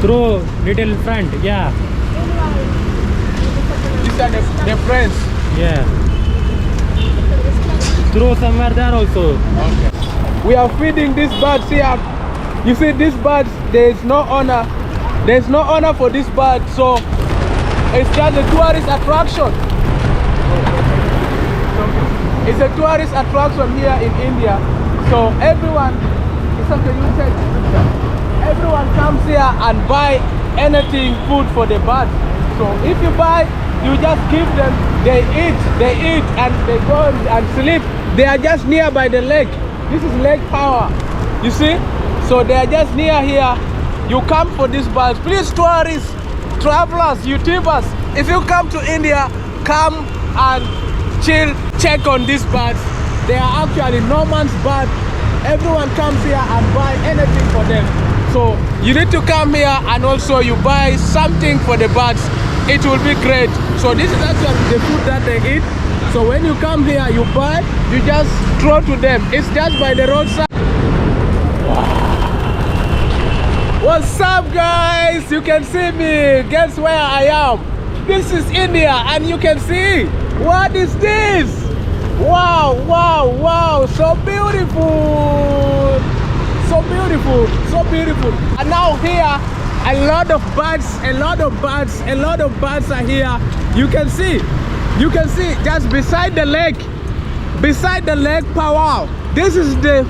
Throw little front, yeah. These are the friends. Yeah. Throw somewhere there also. Okay. We are feeding these birds here. You see these birds, there is no owner. There is no owner for this bird, so it's just a tourist attraction. It's a tourist attraction here in India. So everyone, it's okay, you take the picture. Everyone comes here and buy anything food for the birds. So if you buy, you just give them, they eat and they go and sleep. They are just nearby the lake. This is Lake Powai. You see? So they are just near here. You come for these birds. Please, tourists, travelers, YouTubers, if you come to India, come and chill, check on these birds. They are actually no man's bird. Everyone comes here and buy anything for them. So you need to come here and also you buy something for the birds. It will be great. So this is actually the food that they eat. So when you come here, you buy, you just throw to them. It's just by the roadside. What's up, guys? You can see me. Guess where I am? This is India, and you can see. What is this? Wow, wow, wow. So beautiful. So beautiful. So beautiful. And now here, a lot of birds are here. You can see just beside the lake Powai. This is the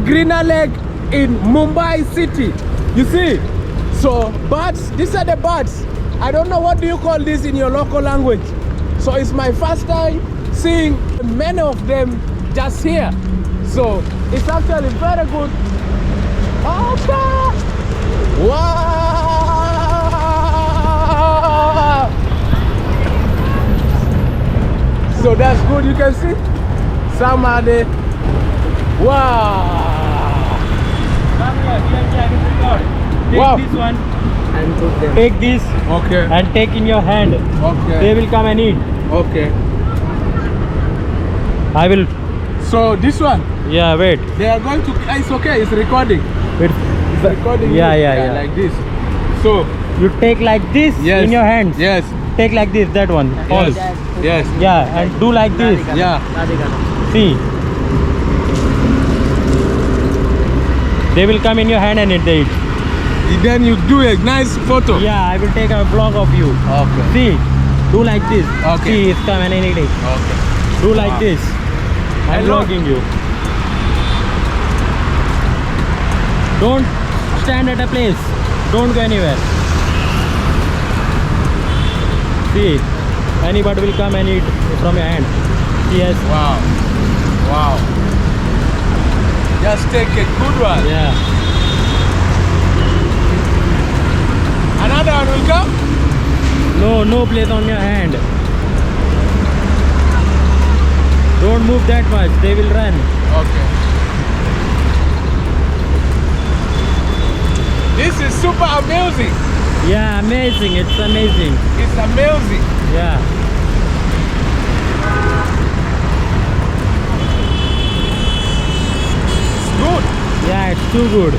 greener lake in Mumbai city. You see, so birds, these are the birds. I don't know what do you call this in your local language. So it's my first time seeing many of them just here. So it's actually very good. Okay. Wow! So that's good. You can see some are there. Wow! Take Wow. this one and put them. take this Okay. and take in your hand. Okay. They will come and eat. Okay. I will. So this one, Yeah, wait. they are going to. It's okay. It's recording. Wait. It's recording. Yeah, you. yeah. Like this. So You take like this yes. in your hands. Yes. Take like this. That one. All. Yes. Yes. Yeah, and do like this. Yeah. See. They will come in your hand and they eat. Then you do a nice photo. Yeah, I will take a vlog of you. Okay. See. Do like this. Okay. See, it's come and eating. Okay. Do like this. I'm Hello. vlogging you. Don't stand at a place. Don't go anywhere. See, anybody will come and eat from your hand. Yes. Wow. Wow. Just take a good one. Yeah. Another one will come. No place on your hand. Don't move that much. They will run. Okay. This is super amazing. Yeah, amazing. It's amazing. It's amazing. Yeah. It's good. Yeah, it's too good.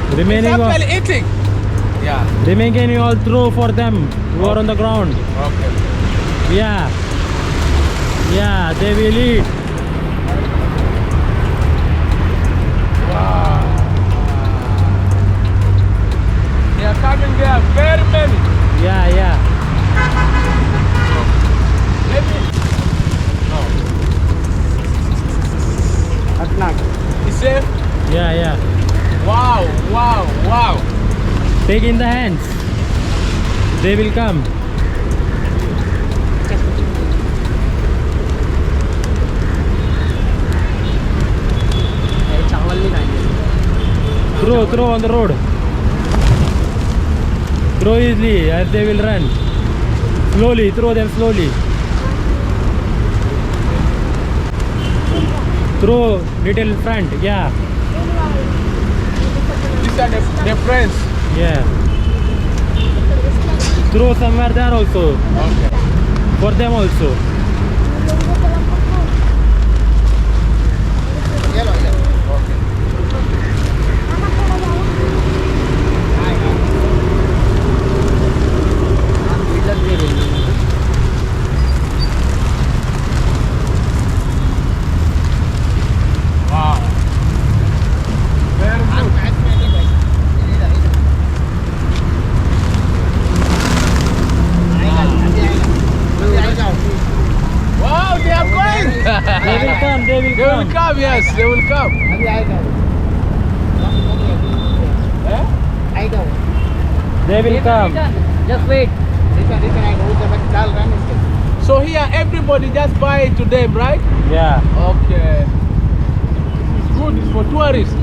It's Remaining actually eating. Yeah. remaining all throw for them who are on the ground. Okay. Yeah. Yeah, they will eat. Wow. They are coming there very many. Yeah, yeah. Let me. No. It's safe. Yeah, yeah. Wow, wow, wow. Take in the hands. They will come. Throw on the road. Throw easily as they will run. Slowly, throw them slowly. Throw little front, yeah. These are the friends. Yeah. Throw somewhere there also. Okay. For them also. They will They will come. come, yes, they will come. अभी आएगा वो। Eh? आएगा वो। They will come. Just wait. Return आएगा वो जब डाल रहा है इसके। So here everybody just buy it to them, right? Yeah. Okay. It's good, it's for tourists.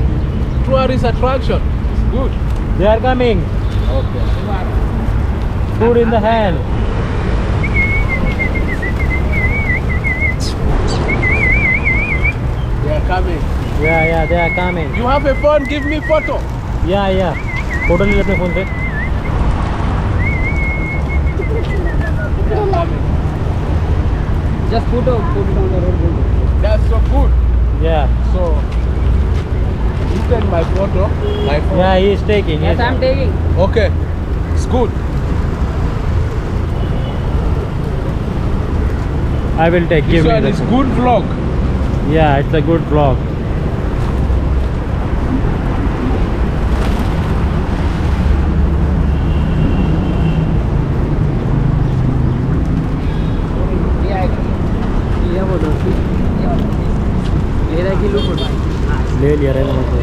Tourist attraction. It's good. They are coming. Okay. Food in the hand. They are coming. Yeah, they are coming. You have a phone, give me photo. Yeah. Photo ले ले अपने phone पे. They are coming. Just put down the road. That's so good. Yeah. So you take my photo, my phone. Yeah, he is taking. Yes, I'm taking. Okay. It's good. I will take. This Give me one the is phone. good vlog. Yeah, it's a good vlog. ये आएगा। ये बोलो। ये रहा kilo photo. ले लिया रे मैंने तो.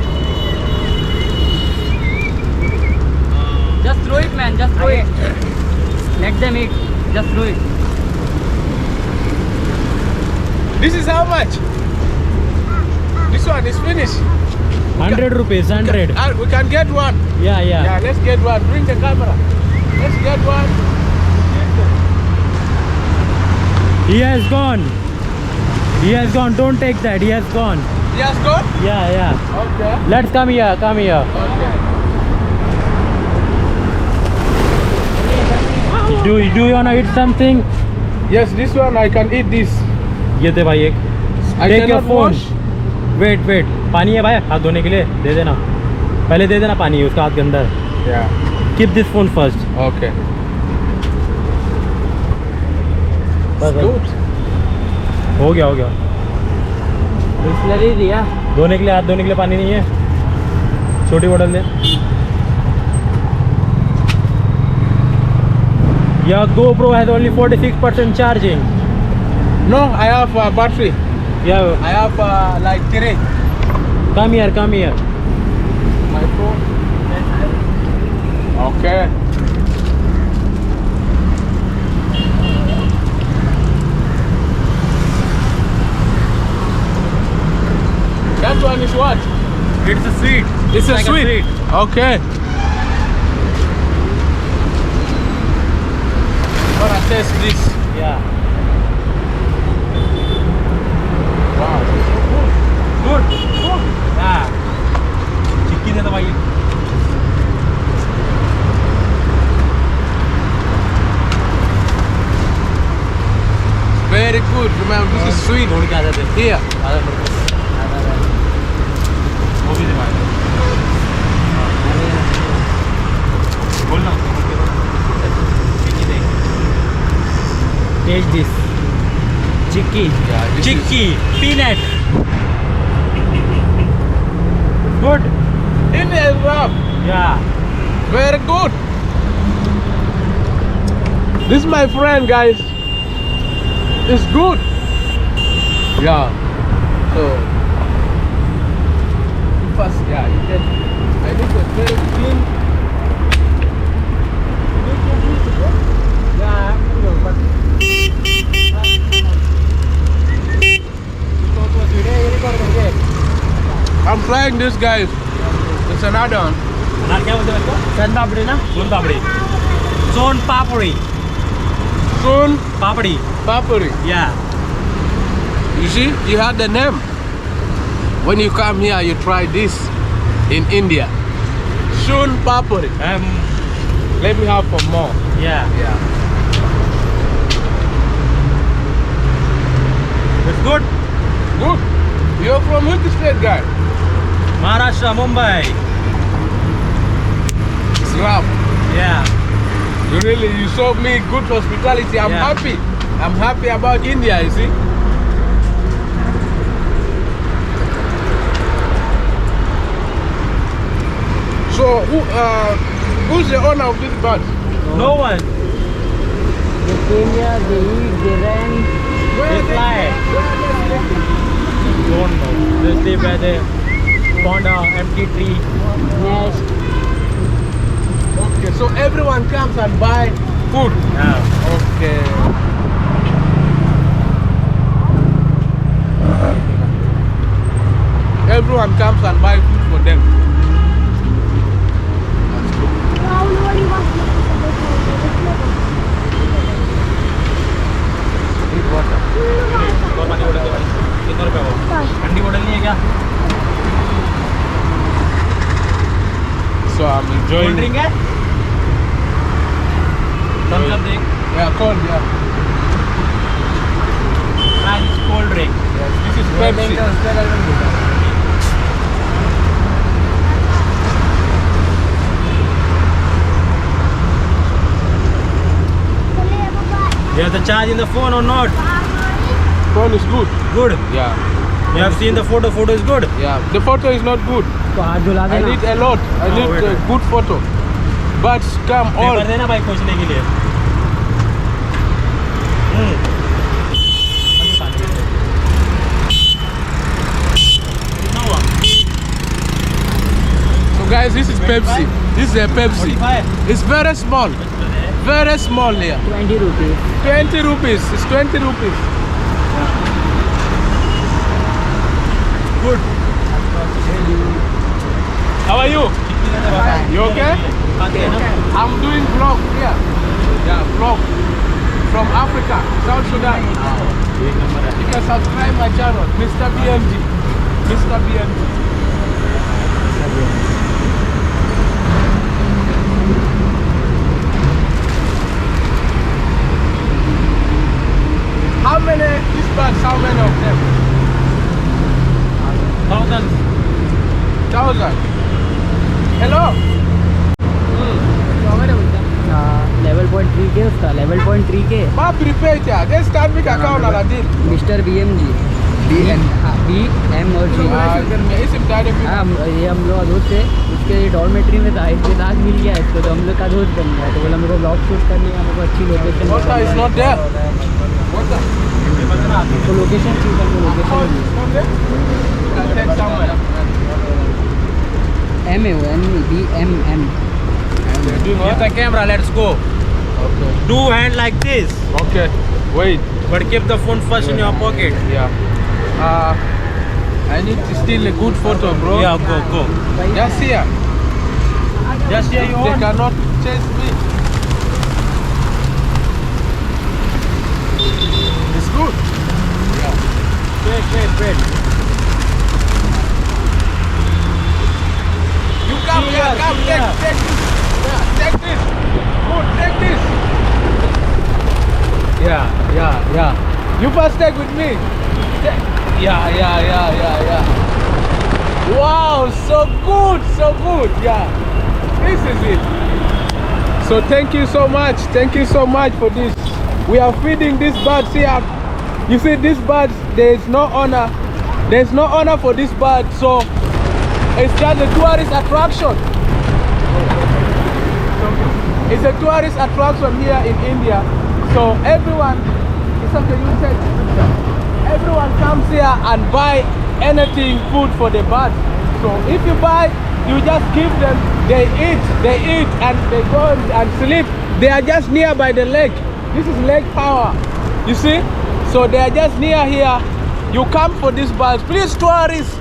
Just throw it, man. Just throw it. Let them eat. Just throw it. This is how much? This one is finished. 100 rupees. 100. We can get one. Yeah. Yeah, let's get one. Bring the camera. Let's get one. He has gone. Don't take that. He has gone. He has gone? Yeah. Okay. Let's come here. Okay. Do you wanna eat something? Yes, this one I can eat this. ये दे भाई एक. I Take your cannot phone. wash. Wait. पानी है भाई हाथ धोने के लिए. दे देना. पहले दे देना पानी उसका हाथ के अंदर. Yeah. Keep this phone first. Okay. बस. Good. हो गया. बिस्लरी दिया। धोने के लिए हाथ धोने के लिए पानी नहीं है. छोटी बोतल दे. Your GoPro has only 46% charging. No, I have battery. Yeah. I have like 3. Come here. My phone. Okay. That one is what? It's a sweet. It's a like sweet. Okay. Gonna taste this. Yeah. Wow. Good. Yeah. चिक्की दे दो भाई. Very good. Remember, this is sweet. छोड़ के आ जाते. Here. वो भी दे भाई. बोल ना. चिक्की दे. Taste this. Chicky. Yeah, this Chicky. Peanut. Good. Indian wrap. Yeah. Very good. This is my friend, guys. It's good. Yeah. So first, yeah, you can. I think it's very clean. Yeah, but I'm trying this, guys. It's an add-on. ना क्या बोलते हैं इसको? सोन पापड़ी ना? सोन पापड़ी. सोन पापड़ी. Soon, papdi. papuri. Yeah. You see, you had the name. When you come here, you try this in India. Soon papuri. Let me have some more. Yeah. Yeah. It's good. Good. You're from which state, guy? Maharashtra, Mumbai. Islam. Yeah. You showed me good hospitality. I'm Yeah. happy. I'm happy about India, you see. So who's the owner of this bus? No one. They came here, they eat, they ran. They fly. sleep where they found a empty tree. Yes. Okay, so everyone comes and buy food. Yeah. Okay. Everyone comes and buy food for them. Need water. और पानी बोतल दे भाई, कितना रुपया वो? ठंडी बोतल नहीं है क्या? So I'm enjoying. Cold drink है? थम्स अप देख. Yeah, cold, yeah. And it's cold drink. Yes, this is Pepsi. You have the charge in the phone or not? Phone is good. Good. Yeah, You have seen the photo. Photo is good. yeah. The photo is not good. तो हाथ धुला I देना. need a lot. I Oh, need wait, a wait. good photo. But come all. Paper देना भाई खोजने के लिए. कितना हुआ? So guys, this is Pepsi. This is a Pepsi. 45. It's very small. Very small here. 20 rupees. 20 rupees. It's 20 rupees. Good. How are you? You okay? I'm doing vlog here. Yeah, vlog from Africa, South Sudan. You can subscribe my channel, Mr. BMG. Mr. BMG. How many, these bags, how many of them? 1000. 1,000. Hello? Level 0.3 के उसका level 0.3 के Ma prepare क्या? Just start with account ala din. Mister BMG BM और G. इसी बता दे फिर. हाँ ये हम लोग दोस्त थे उसके डॉर्मेट्री में था इसके साथ मिल गया इसको तो हम लोग का दोस्त बन गया तो बोला मेरे को ब्लॉग शूट करने का मेरे को अच्छी location Water is not there. Water. तो लोकेशन चूज करके Oh, location it's not there. You can take somewhere. M है वो BMM And they're doing Use what? the camera. Let's go. Okay. Do hand like this, Okay. Wait. but keep the phone first in your pocket. Yeah. I need to steal a good photo, bro. Yeah, go. Just here. Just here you They want. cannot chase me. It's good. Yeah. Wait. You come here, Here, come, here. take this. Yeah, take this. Good, take this. Yeah. You first take with me. Yeah. Wow, so good. Yeah. This is it. So thank you so much for this. We are feeding these birds here. You see these birds, there is no owner. There's no owner for this bird, so it's just a tourist attraction. It's a tourist attraction here in India. So everyone, it's okay, you take the picture. Everyone comes here and buy anything food for the birds. So if you buy, you just give them, they eat and they go and sleep. They are just nearby the lake. This is Lake Power. You see? So they are just near here. You come for these birds. Please, tourists,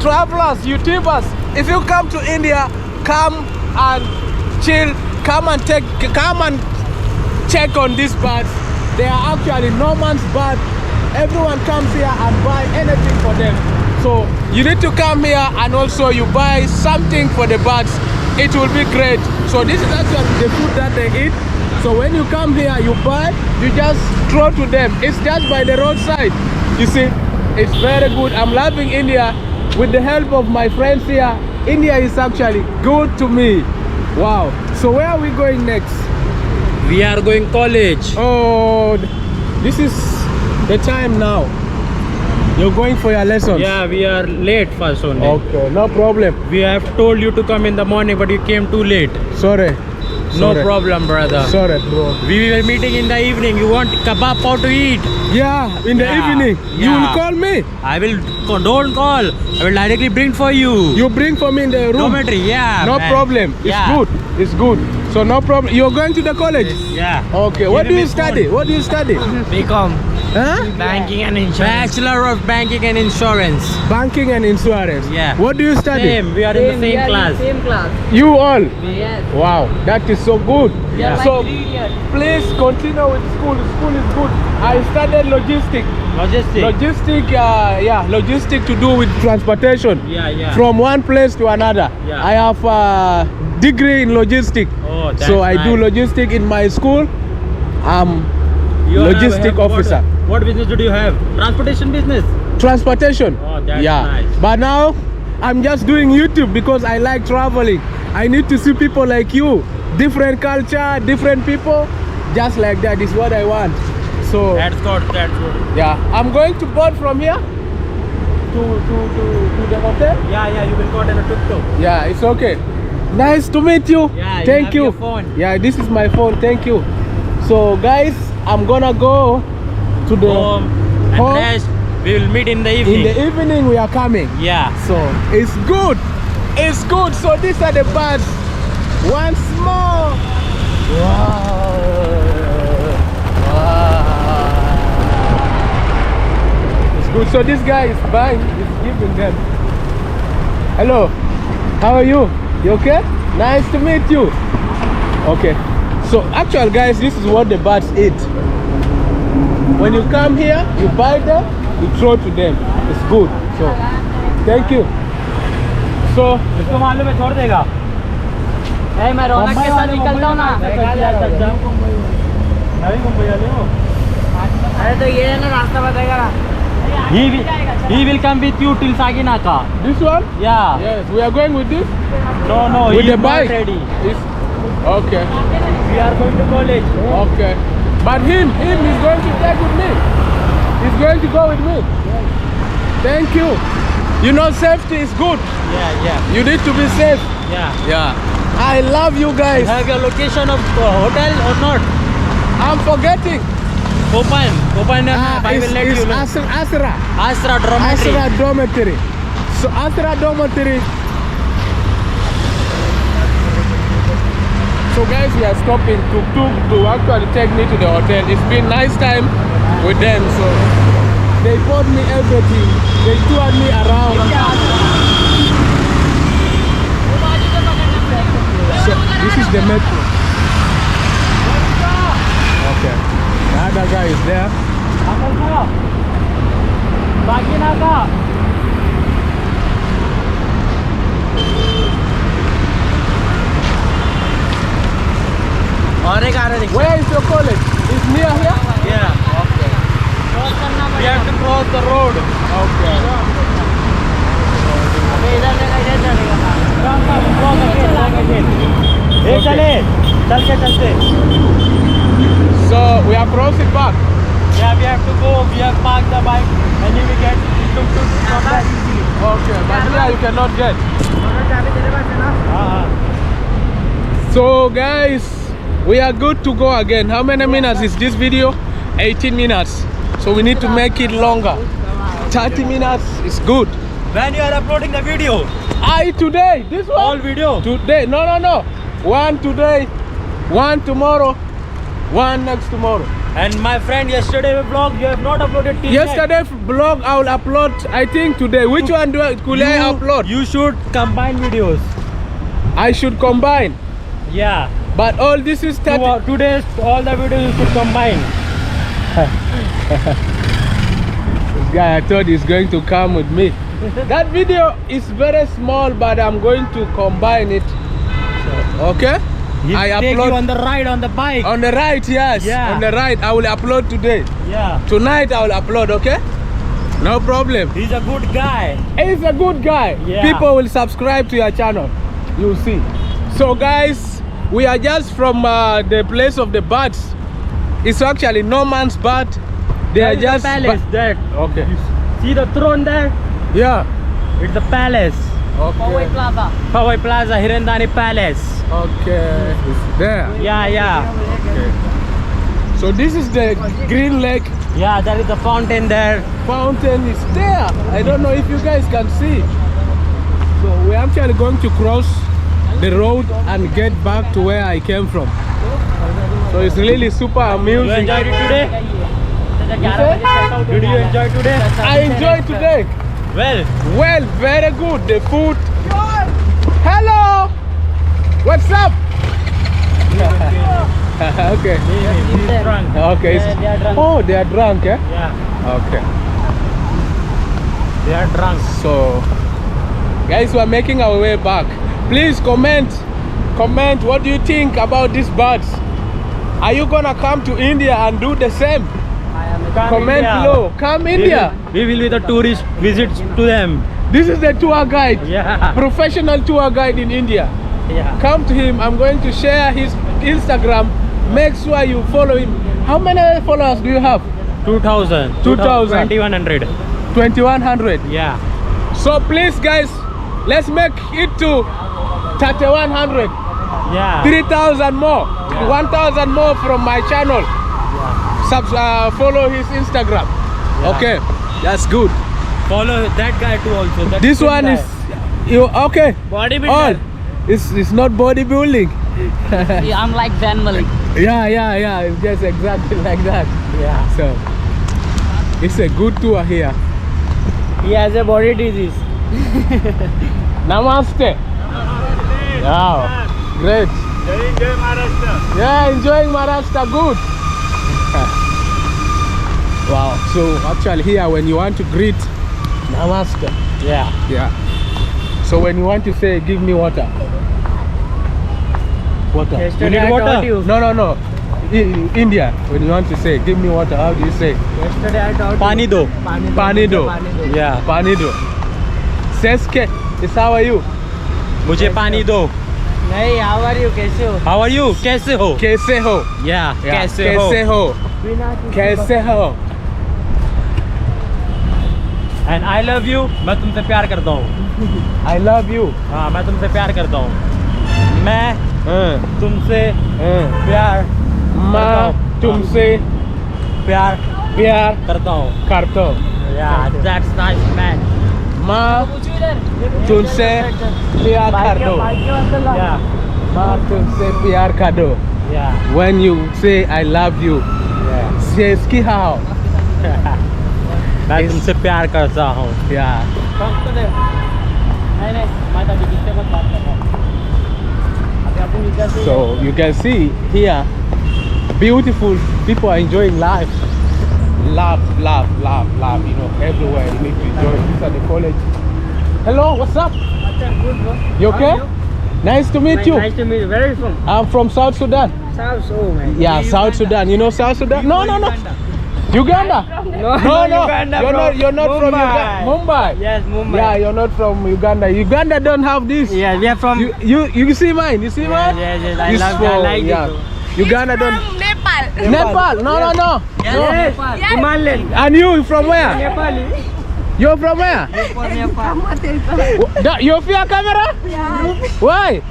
travelers, YouTubers, if you come to India, come and chill, come and check on these birds. They are actually no man's bird. Everyone comes here and buy anything for them. So you need to come here and also you buy something for the birds. It will be great. So this is actually the food that they eat. So when you come here, you buy, you just throw to them. It's just by the roadside. You see, it's very good. I'm loving India. With the help of my friends here, India is actually good to me. Wow. So where are we going next? We are going college. Oh, this is the time now. You're going for your lessons? Yeah, we are late first only. Okay, no problem. We have told you to come in the morning, but you came too late. Sorry. No Sorry. problem, brother. Sorry, bro. We were meeting in the evening. You want kebab pav to eat? Yeah, in the Yeah, evening. You will yeah. call me. I will. Don't call. I will directly bring for you. You bring for me in the room. Dormitory, yeah. No man. problem. It's Yeah. good. It's good. So no problem. You're going to the college? Yeah. Okay. What do Give me you study? phone. What do you study? BCom, Huh? banking and insurance. Bachelor of Banking and Insurance. Banking and insurance. Yeah. What do you study? Same. We are in the we same are class. Same class. You all. Yes. Wow, that is so good. We are Yeah. like So 3 years. please continue with school. School is good. I studied logistics. Logistic. Logistic to do with transportation Yeah. from one place to another. Yeah. I have a degree in logistics. Oh, that's So I do nice. logistic in my school. You Logistic officer. What business do you have? Transportation business. Transportation. Oh, that's yeah. nice. But now I'm just doing YouTube because I like traveling. I need to see people like you, different culture, different people, just like that is what I want. So That's good. That's good. yeah, I'm going to board from here to the hotel. Yeah. You will go in a tuk-tuk. Yeah, it's okay. Nice to meet you. Yeah, you Thank have you. your phone. Yeah, this is my phone. Thank you. So guys, I'm gonna go to the Home. home. And rest. We will meet in the In evening. the evening we are coming. Yeah. So it's good. It's good. So these are the birds. Once more. Wow. It's good. So this guy is buying, is giving them. Hello. How are you? You okay? Nice to meet you. Okay. So actual guys, this is what the birds eat. When you come here, you buy them, you throw to them. It's good. So thank you. So इसको मालूम है छोड़ देगा Hey, मैं रौनक के साथ निकलता हूँ ना। नवी मुंबई वाले हो अरे तो ये है ना रास्ता बताएगा ना। he will come with you till Saginaka. this one? Yeah. Yes, we are going with this. No, With he the is not bike. ready. It's, okay. We are going to college. Okay. But him is going to take with me. He's going to go with me. Thank you. You know safety is good. Yeah. You need to be safe. Yeah. I love you guys. Have your location of hotel or not? I'm forgetting. Open. I will let you know. Asra. Asra dormitory. Asra dormitory. So Asra dormitory. So guys, we are stopping tuk-tuk to actually take me to the hotel. It's been nice time with them. So they bought me everything. They toured me around. So this is the metro. Okay. The other guy is there. Saginaka. और एक आ रहा है Where is your college? It's near here? Yeah. Okay. We have to cross the road. Okay. अबे इधर से कैसे चलेगा? ए चले चलते So we are crossing back. Yeah, we have to go. We have parked the bike and you will get tuk-tuk. Okay, but here you cannot get. हाँ So guys, we are good to go again. How many minutes is this video? 18 minutes. So we need to make it longer. 30 minutes is good. When you are uploading the video, Today, this one? all video. Today, no. One today, one tomorrow, one next tomorrow. And my friend, yesterday we vlog, you have not uploaded till Yesterday vlog I will upload, I think today. Which one could I upload? You should combine videos. I should combine. Yeah. But all this is 30. Today's all the videos you should combine. This guy, I thought he's going to come with me. That video is very small, but I'm going to combine it. Okay? He'll take you on the ride on the bike. On the right, yes. Yeah. On the right, I will upload today. Yeah. Tonight I will upload, okay? No problem. He's a good guy. He's a good guy. Yeah. People will subscribe to your channel. You'll see. So guys, we are just from the place of the birds. It's actually no man's bird. They are just the palace there. Okay. See the throne there? Yeah. It's the palace. Powai Okay. Plaza. Powai Plaza, Hirandani Palace. Okay. It's there. Yeah. Okay. So this is the green lake. Yeah, there is a fountain there. Fountain is there. I don't know if you guys can see. So we're actually going to cross the road and get back to where I came from. So it's really super You amusing. enjoyed it today? Did you enjoy today? I enjoyed today. Well, Well, very good. The food. Hello. What's up? Okay. he's drunk. Okay. They are drunk. Oh, they are drunk, eh? Yeah, Okay. they are drunk. So, guys, we are making our way back. Please comment what do you think about these birds? Are you gonna come to India and do the same? Comment below. Come India. We will be the tourist visits to them. This is the tour guide. Yeah. Professional tour guide in India. Yeah. Come to him. I'm going to share his Instagram. Make sure you follow him. How many followers do you have? 2000. 2000. 2100. 2100. Yeah. So please, guys, let's make it to 3100. Yeah. 3,000 more. 1,000 more from my channel. Follow his Instagram. Yeah. Okay, that's good. Follow that guy too also. That This thin one guy. is you okay? bodybuilder. All. It's not bodybuilding. Yeah, I'm like Van Malik. Yeah. It's just exactly like that. Yeah. So it's a good tour here. He has a body disease. Namaste. Yeah. Great. Yeah, enjoying Maharashtra. Good. Wow. So actually here when you want to greet, Namaste. Yeah. Yeah. So when you want to say, give me water. Water. You need water? No. In India, when you want to say, give me water, how do you say? Yesterday I taught Pani do. Pani do. Yeah. Pani do. Seske, is how are you? मुझे पानी दो. नहीं, how are you? कैसे हो? How are you? कैसे हो? Kaise ho? Yeah. Yeah. कैसे हो? Kaise ho? Kaise ho? And I love you. मैं तुमसे प्यार करता हूँ. I love you. हाँ, मैं तुमसे प्यार करता हूँ. मैं तुमसे मैं प्यार तुमसे प्यार प्यार करता हूँ. करता हूँ. Yeah, that's nice man. मैं तुमसे प्यार कर दो. Yeah. मैं तुमसे प्यार कर दो. Yeah. When you say I love you, Yeah. says ki how? मैं तुमसे प्यार करता हूँ. Yeah. नहीं, माता जी किससे मत बात कर रहा हूँ. अभी अपन इधर से So you can see here, beautiful people are enjoying life. Laugh. You know, everywhere you need to enjoy. These are the college. Hello, what's up? अच्छा, good bro. You How okay? are you? Nice to meet you. Nice to meet you. Where are you from? I'm from South Sudan. South. Oh man. Yeah, South Sudan. You know South Sudan? No. Uganda? No, No. Uganda, You're not from Uganda. Mumbai. Yes, Mumbai. Yeah, you're not from Uganda. Uganda don't have this. Yes, we are from. You see mine? You see mine? Yes. I This love. I for- like yeah. it. Uganda don't. Nepal. Nepal? No. Yes. Himalayan. And you from where? Nepali. You're from where? Nepal. You fear camera? Why?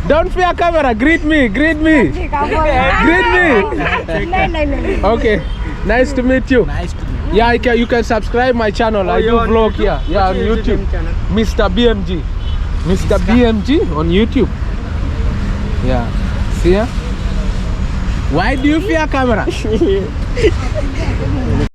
Don't fear camera. Greet me. Greet me. Okay. Nice to meet you. Nice to meet you. Yeah, you can subscribe my channel. I do you're on vlog YouTube? here. Yeah, on What's your YouTube. YouTube channel? Mr. BMG. Mr. BMG on YouTube. Yeah. See ya? Why do you fear camera?